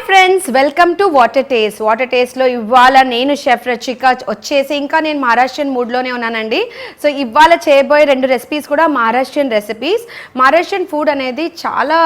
Friends, welcome to water టేస్ట్లో ఇవాళ నేను chef రచిక వచ్చేసి ఇంకా నేను మహారాష్ట్రియన్ మూడ్లోనే ఉన్నానండి. సో ఇవాళ చేయబోయే 2 రెసిపీస్ కూడా మహారాష్ట్రియన్ రెసిపీస్. మహారాష్ట్రియన్ ఫుడ్ అనేది చాలా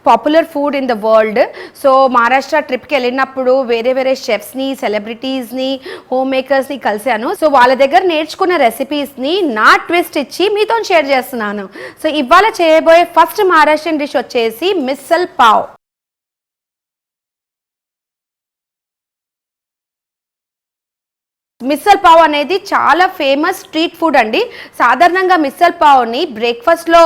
popular food in the world. So Maharashtra ట్రిప్కి వెళ్ళినప్పుడు వేరే షెఫ్స్ని, సెలబ్రిటీస్ని, హోమ్ మేకర్స్ని కలిశాను. సో వాళ్ళ దగ్గర నేర్చుకున్న రెసిపీస్ని నా ట్విస్ట్ ఇచ్చి మీతో షేర్ చేస్తున్నాను. సో ఇవాళ చేయబోయే ఫస్ట్ మహారాష్ట్రియన్ డిష్ వచ్చేసి మిస్సల్ పావ్. మిస్సల్ పావ్ అనేది చాలా ఫేమస్ స్ట్రీట్ ఫుడ్ అండి. సాధారణంగా మిస్సల్ పావ్ని బ్రేక్ఫాస్ట్లో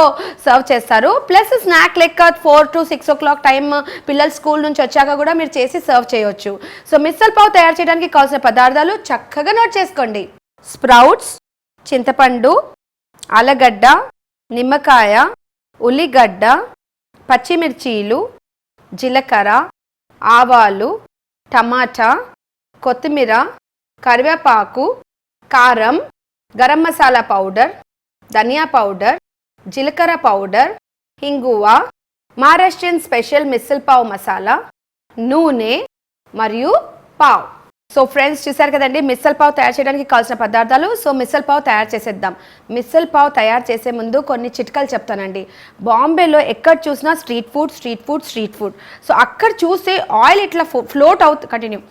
సర్వ్ చేస్తారు. ప్లస్ స్నాక్ లెక్క 4 to 6 o'clock టైం పిల్లలు స్కూల్ నుంచి వచ్చాక కూడా మీరు చేసి సర్వ్ చేయొచ్చు. సో మిస్సల్ పావ్ తయారు చేయడానికి కావాల్సిన పదార్థాలు చక్కగా నోట్ చేసుకోండి. స్ప్రౌట్స్, చింతపండు, ఆలగడ్డ, నిమ్మకాయ, ఉల్లిగడ్డ, పచ్చిమిర్చీలు, జీలకర్ర, ఆవాలు, టమాటా, కొత్తిమీర, కరివేపాకు, కారం, గరం మసాలా పౌడర్, ధనియా పౌడర్, జీలకర్ర పౌడర్, హింగువ, మహారాష్ట్రియన్ స్పెషల్ మిస్సల్ పావ్ మసాలా, నూనె మరియు పావ్. సో ఫ్రెండ్స్, చూసారు కదండి మిస్సల్ పావ్ తయారు చేయడానికి కావాల్సిన పదార్థాలు. సో మిస్సల్ పావ్ తయారు చేసేద్దాం. మిస్సల్ పావ్ తయారు చేసే ముందు కొన్ని చిట్కాలు చెప్తానండి. బాంబేలో ఎక్కడ చూసినా స్ట్రీట్ ఫుడ్. సో అక్కడ చూస్తే ఆయిల్ ఇట్లా ఫ్లోట్ కంటిన్యూ.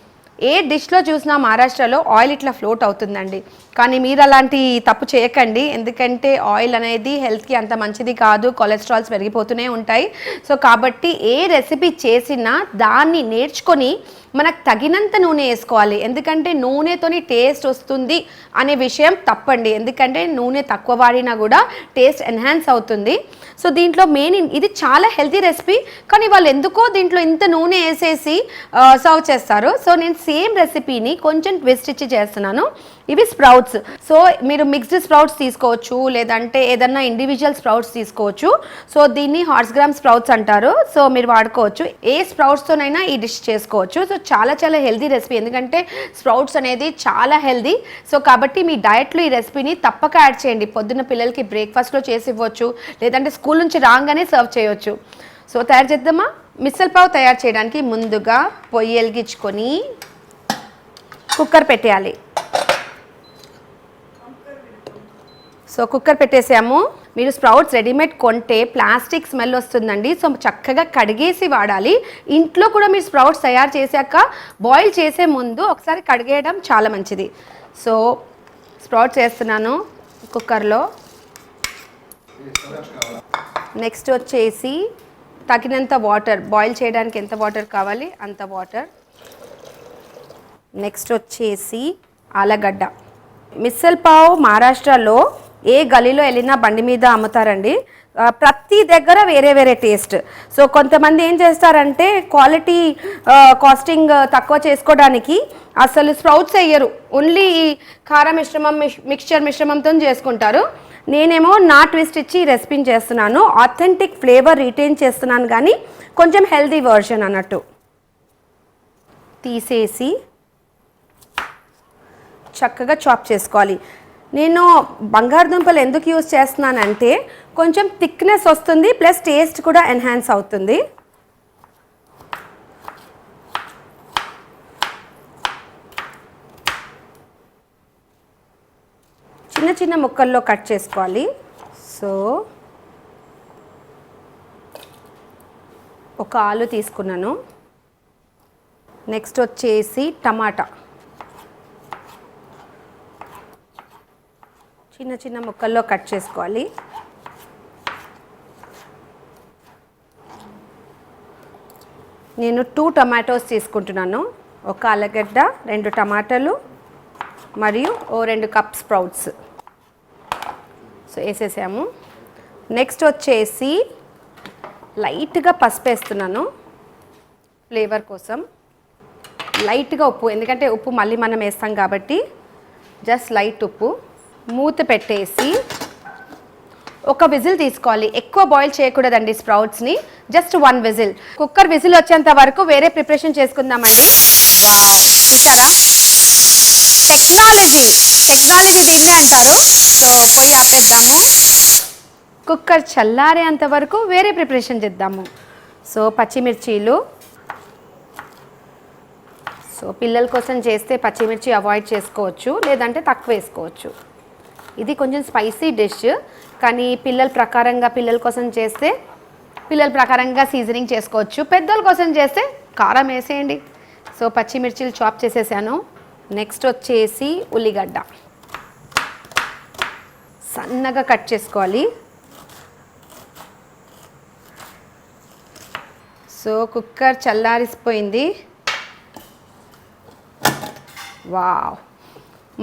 ఏ డిష్లో చూసినా మహారాష్ట్రలో ఆయిల్ ఇట్లా ఫ్లోట్ అవుతుందండి. కానీ మీరు అలాంటి తప్పు చేయకండి, ఎందుకంటే ఆయిల్ అనేది హెల్త్కి అంత మంచిది కాదు, కొలెస్ట్రాల్స్ పెరిగిపోతూనే ఉంటాయి. సో కాబట్టి ఏ రెసిపీ చేసినా దాన్ని నేర్చుకొని మనకు తగినంత నూనె వేసుకోవాలి. ఎందుకంటే నూనెతోని టేస్ట్ వస్తుంది అనే విషయం తప్పండి, ఎందుకంటే నూనె తక్కువ వాడినా కూడా టేస్ట్ ఎన్హాన్స్ అవుతుంది. సో దీంట్లో మెయిన్ ఇది చాలా హెల్తీ రెసిపీ, కానీ వాళ్ళు ఎందుకో దీంట్లో ఇంత నూనె వేసేసి సర్వ్ చేస్తారు. సో నేను సేమ్ రెసిపీని కొంచెం ట్విస్ట్ ఇచ్చి చేస్తున్నాను. ఇవి స్ప్రౌట్స్. సో మీరు మిక్స్డ్ స్ప్రౌట్స్ తీసుకోవచ్చు, లేదంటే ఏదన్నా ఇండివిజువల్ స్ప్రౌట్స్ తీసుకోవచ్చు. సో దీన్ని హార్స్ గ్రామ్ స్ప్రౌట్స్ అంటారు. సో మీరు వాడుకోవచ్చు, ఏ స్ప్రౌట్స్తోనైనా ఈ డిష్ చేసుకోవచ్చు. సో చాలా హెల్తీ రెసిపీ, ఎందుకంటే స్ప్రౌట్స్ అనేది చాలా హెల్తీ. సో కాబట్టి మీ డయట్లో ఈ రెసిపీని తప్పక యాడ్ చేయండి. పొద్దున్న పిల్లలకి బ్రేక్ఫాస్ట్లో చేసి ఇవ్వచ్చు, లేదంటే స్కూల్ నుంచి రాగానే సర్వ్ చేయొచ్చు. సో తయారు చేద్దామా? మిస్సల్ పావ్ తయారు చేయడానికి ముందుగా పొయ్యి వెలిగించుకొని కుక్కర్ పెట్టేయాలి. సో కుక్కర్ పెట్టేసాము. మీరు స్ప్రౌట్స్ రెడీమేడ్ కొంటే ప్లాస్టిక్ స్మెల్ వస్తుందండి. సో చక్కగా కడిగేసి వాడాలి. ఇంట్లో కూడా మీరు స్ప్రౌట్స్ తయారు చేశాక బాయిల్ చేసే ముందు ఒకసారి కడిగేయడం చాలా మంచిది. సో స్ప్రౌట్స్ వేస్తున్నాను కుక్కర్లో. నెక్స్ట్ వచ్చేసి తగినంత వాటర్, బాయిల్ చేయడానికి ఎంత వాటర్ కావాలి అంత వాటర్. నెక్స్ట్ వచ్చేసి ఆలగడ్డ. మిస్సల్ పావ్ మహారాష్ట్రలో ఏ గలీలో వెళ్ళినా బండి మీద అమ్ముతారండి. ప్రతి దగ్గర వేరే టేస్ట్. సో కొంతమంది ఏం చేస్తారంటే క్వాలిటీ కాస్టింగ్ తక్కువ చేసుకోవడానికి అసలు స్ప్రౌట్స్ వేయరు, ఓన్లీ కారం మిక్స్చర్ మిశ్రమంతో చేసుకుంటారు. నేనేమో నా ట్విస్ట్ ఇచ్చి రెసిపీని చేస్తున్నాను. ఆథెంటిక్ ఫ్లేవర్ రిటైన్ చేస్తున్నాను, కానీ కొంచెం హెల్తీ వర్షన్ అన్నట్టు. తీసేసి చక్కగా చాప్ చేసుకోవాలి. నేను బంగాళదుంపలు ఎందుకు యూజ్ చేస్తున్నానంటే కొంచెం థిక్నెస్ వస్తుంది, ప్లస్ టేస్ట్ కూడా ఎన్హాన్స్ అవుతుంది. చిన్న ముక్కల్లో కట్ చేసుకోవాలి. సో ఒక ఆలు తీసుకున్నాను. నెక్స్ట్ వచ్చేసి టమాటా చిన్న ముక్కల్లో కట్ చేసుకోవాలి. నేను 2 టమాటోస్ తీసుకుంటున్నాను. ఒక ఆలుగడ్డ, 2 టమాటాలు మరియు 2 కప్ స్ప్రౌట్స్. సో వేసేసాము. నెక్స్ట్ వచ్చేసి లైట్గా పసుపు వేస్తున్నాను ఫ్లేవర్ కోసం. లైట్గా ఉప్పు, ఎందుకంటే ఉప్పు మళ్ళీ మనం వేస్తాం కాబట్టి జస్ట్ లైట్ ఉప్పు. మూత పెట్టేసి ఒక విజిల్ తీసుకోవాలి. ఎక్కువ బాయిల్ చేయకూడదండి స్ప్రౌట్స్ని, జస్ట్ 1 విజిల్. కుక్కర్ విజిల్ వచ్చేంత వరకు వేరే ప్రిపరేషన్ చేసుకుందామండి. వావ్, చూసారా? టెక్నాలజీ దీన్నే అంటారు. సో పొయ్యి ఆపేద్దాము. కుక్కర్ చల్లారేంత వరకు వేరే ప్రిపరేషన్ చేద్దాము. సో పచ్చిమిర్చీలు, సో పిల్లల కోసం చేస్తే పచ్చిమిర్చి అవాయిడ్ చేసుకోవచ్చు, లేదంటే తక్కువ వేసుకోవచ్చు. ఇది కొంచెం స్పైసీ డిష్, కానీ పిల్లల కోసం చేస్తే పిల్లల ప్రకారంగా సీజనింగ్ చేసుకోవచ్చు. పెద్దోళ్ళ కోసం చేస్తే కారం వేసేయండి. సో పచ్చిమిర్చిలు చాప్ చేసేసాను. నెక్స్ట్ వచ్చేసి ఉల్లిగడ్డ సన్నగా కట్ చేసుకోవాలి. సో కుక్కర్ చల్లారిసిపోయింది. వావ్,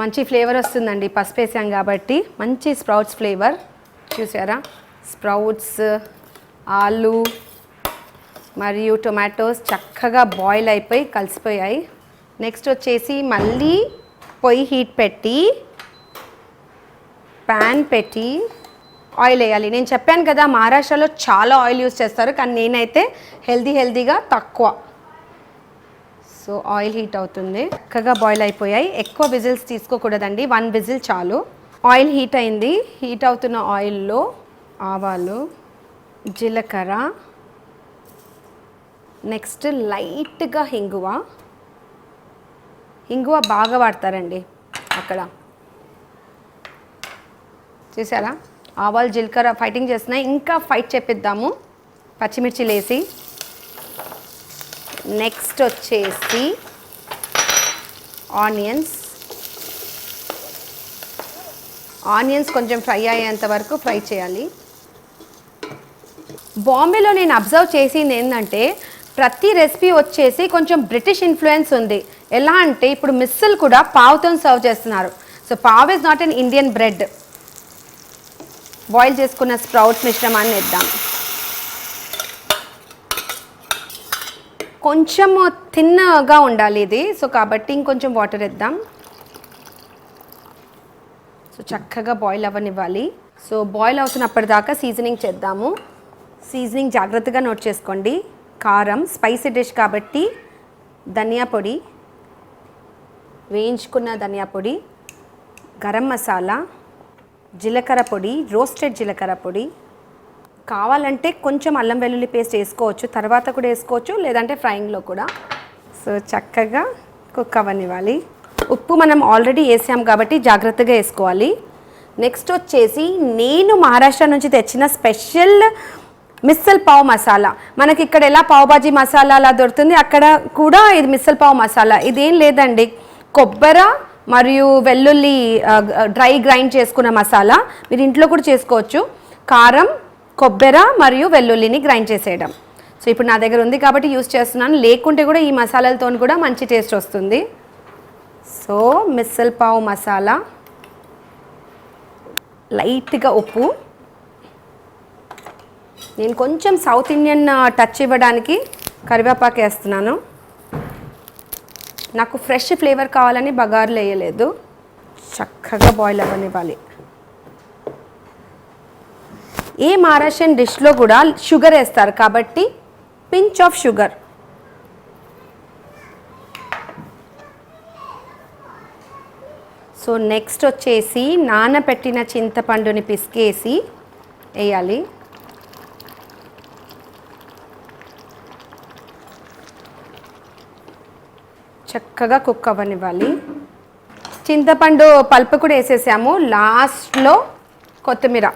మంచి ఫ్లేవర్ వస్తుందండి. పసుపు వేసాం కాబట్టి మంచి స్ప్రౌట్స్ ఫ్లేవర్. చూసారా, స్ప్రౌట్స్, ఆలు మరియు టొమాటోస్ చక్కగా బాయిల్ అయిపోయి కలిసిపోయాయి. నెక్స్ట్ వచ్చేసి మళ్ళీ పొయ్యి హీట్ పెట్టి ప్యాన్ పెట్టి ఆయిల్ వేయాలి. నేను చెప్పాను కదా మహారాష్ట్రలో చాలా ఆయిల్ యూస్ చేస్తారు, కానీ నేనైతే హెల్దీగా తక్కువ. సో ఆయిల్ హీట్ అవుతుంది, చక్కగా బాయిల్ అయిపోయాయి. ఎక్కువ విజిల్స్ తీసుకోకూడదండి, 1 విజిల్ చాలు. ఆయిల్ హీట్ అయింది. హీట్ అవుతున్న ఆయిల్లో ఆవాలు, జీలకర్ర, నెక్స్ట్ లైట్గా ఇంగువ బాగా వాడతారండి అక్కడ. చూసారా, ఆవాలు జీలకర్ర ఫైటింగ్ చేస్తున్నాయి. ఇంకా ఫైట్ చేపిద్దాము పచ్చిమిర్చిలు వేసి. నెక్స్ట్ వచ్చేసి ఆనియన్స్ కొంచెం ఫ్రై అయ్యేంత వరకు ఫ్రై చేయాలి. బాంబేలో నేను అబ్జర్వ్ చేసింది ఏంటంటే ప్రతి రెసిపీ వచ్చేసి కొంచెం బ్రిటిష్ ఇన్ఫ్లుయెన్స్ ఉంది. ఎలా అంటే ఇప్పుడు మిస్సల్ కూడా పావుతో సర్వ్ చేస్తున్నారు. So pav is not an Indian bread. Boil చేసుకున్న స్ప్రౌట్ మిశ్రమాన్ని వేద్దాం. కొంచెం థిన్గా ఉండాలి ఇది, సో కాబట్టి ఇంకొంచెం వాటర్ వేద్దాం. సో చక్కగా బాయిల్ అవ్వనివ్వాలి. సో బాయిల్ అవుతున్నప్పటిదాకా సీజనింగ్ చేద్దాము. సీజనింగ్ జాగ్రత్తగా నోట్ చేసుకోండి. కారం, స్పైసీ డిష్ కాబట్టి ధనియా పొడి, వేయించుకున్న ధనియా పొడి, గరం మసాలా, జీలకర్ర పొడి, రోస్టెడ్ జీలకర్ర పొడి. కావాలంటే కొంచెం అల్లం వెల్లుల్లి పేస్ట్ వేసుకోవచ్చు, తర్వాత కూడా వేసుకోవచ్చు, లేదంటే ఫ్రైయింగ్లో కూడా. సో చక్కగా కుక్ అవ్వనివ్వాలి. ఉప్పు మనం ఆల్రెడీ వేసాం కాబట్టి జాగ్రత్తగా వేసుకోవాలి. నెక్స్ట్ వచ్చేసి నేను మహారాష్ట్ర నుంచి తెచ్చిన స్పెషల్ మిస్సల్ పావ్ మసాలా. మనకి ఇక్కడ ఎలా పావ్ బాజీ మసాలా అలా దొరుకుతుంది, అక్కడ కూడా ఇది మిస్సల్ పావ్ మసాలా. ఇదేం లేదండి, కొబ్బరి మరియు వెల్లుల్లి డ్రై గ్రైండ్ చేసుకున్న మసాలా. మీరు ఇంట్లో కూడా చేసుకోవచ్చు. కారం, కొబ్బరి మరియు వెల్లుల్లిని గ్రైండ్ చేసేయడం. సో ఇప్పుడు నా దగ్గర ఉంది కాబట్టి యూస్ చేస్తున్నాను, లేకుంటే కూడా ఈ మసాలాలతో కూడా మంచి టేస్ట్ వస్తుంది. సో మిస్సల్ పావ్ మసాలా, లైట్గా ఉప్పు. నేను కొంచెం సౌత్ ఇండియన్ టచ్ ఇవ్వడానికి కరివేపాకు వేస్తున్నాను. నాకు ఫ్రెష్ ఫ్లేవర్ కావాలని బగార్లు వేయలేదు. చక్కగా బాయిల్ అవ్వనివ్వాలి. ఏ మహారాష్ట్రన్ డిష్లో కూడా షుగర్ వేస్తారు కాబట్టి pinch of sugar. So next వచ్చేసి నానబెట్టిన చింతపండుని పిసికేసి వేయాలి. చక్కగా కుక్ అవ్వనివ్వాలి. చింతపండు పల్పు కూడా వేసేసాము. లాస్ట్లో కొత్తిమీర.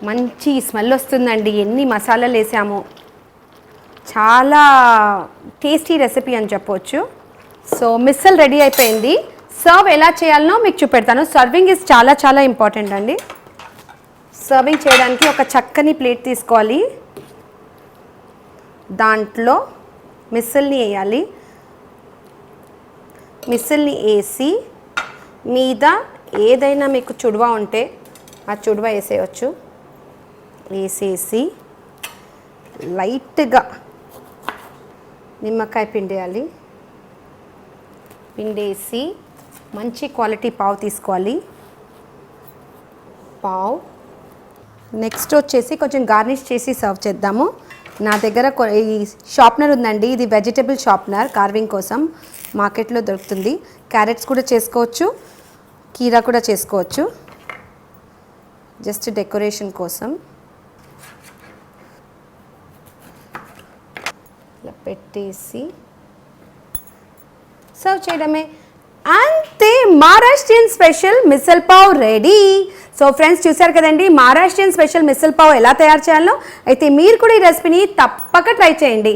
మంచి స్మెల్ వస్తుందండి. ఎన్ని మసాలాలు వేసాము, చాలా టేస్టీ రెసిపీ అని చెప్పవచ్చు. సో మిస్సల్ రెడీ అయిపోయింది. సర్వ్ ఎలా చేయాలనో మీకు చూపెడతాను. సర్వింగ్ ఇస్ చాలా ఇంపార్టెంట్ అండి. సర్వింగ్ చేయడానికి ఒక చక్కని ప్లేట్ తీసుకోవాలి. దాంట్లో మిస్సల్ని వేయాలి. మిస్సల్ని వేసి మీద ఏదైనా మీకు చుడువ ఉంటే ఆ చుడువ వేసేయచ్చు. వేసేసి లైట్గా నిమ్మకాయ పిండేయాలి. పిండేసి మంచి క్వాలిటీ పావు తీసుకోవాలి. పావు. నెక్స్ట్ వచ్చేసి కొంచెం గార్నిష్ చేసి సర్వ్ చేద్దాము. నా దగ్గర ఈ షార్ప్నర్ ఉందండి. ఇది వెజిటబుల్ షార్ప్నర్, కార్వింగ్ కోసం మార్కెట్లో దొరుకుతుంది. క్యారెట్స్ కూడా చేసుకోవచ్చు, కీరా కూడా చేసుకోవచ్చు, జస్ట్ డెకరేషన్ కోసం. ఇలా పెట్టేసి సర్వ్ చేయడమే. అంతే, Maharashtrian special missile pav ready. So friends చూసారు కదండి మహారాష్ట్రియన్ స్పెషల్ మిసల్ పావ్ ఎలా తయారు చేయాలో. అయితే మీరు కూడా ఈ రెసిపీని తప్పక ట్రై చేయండి.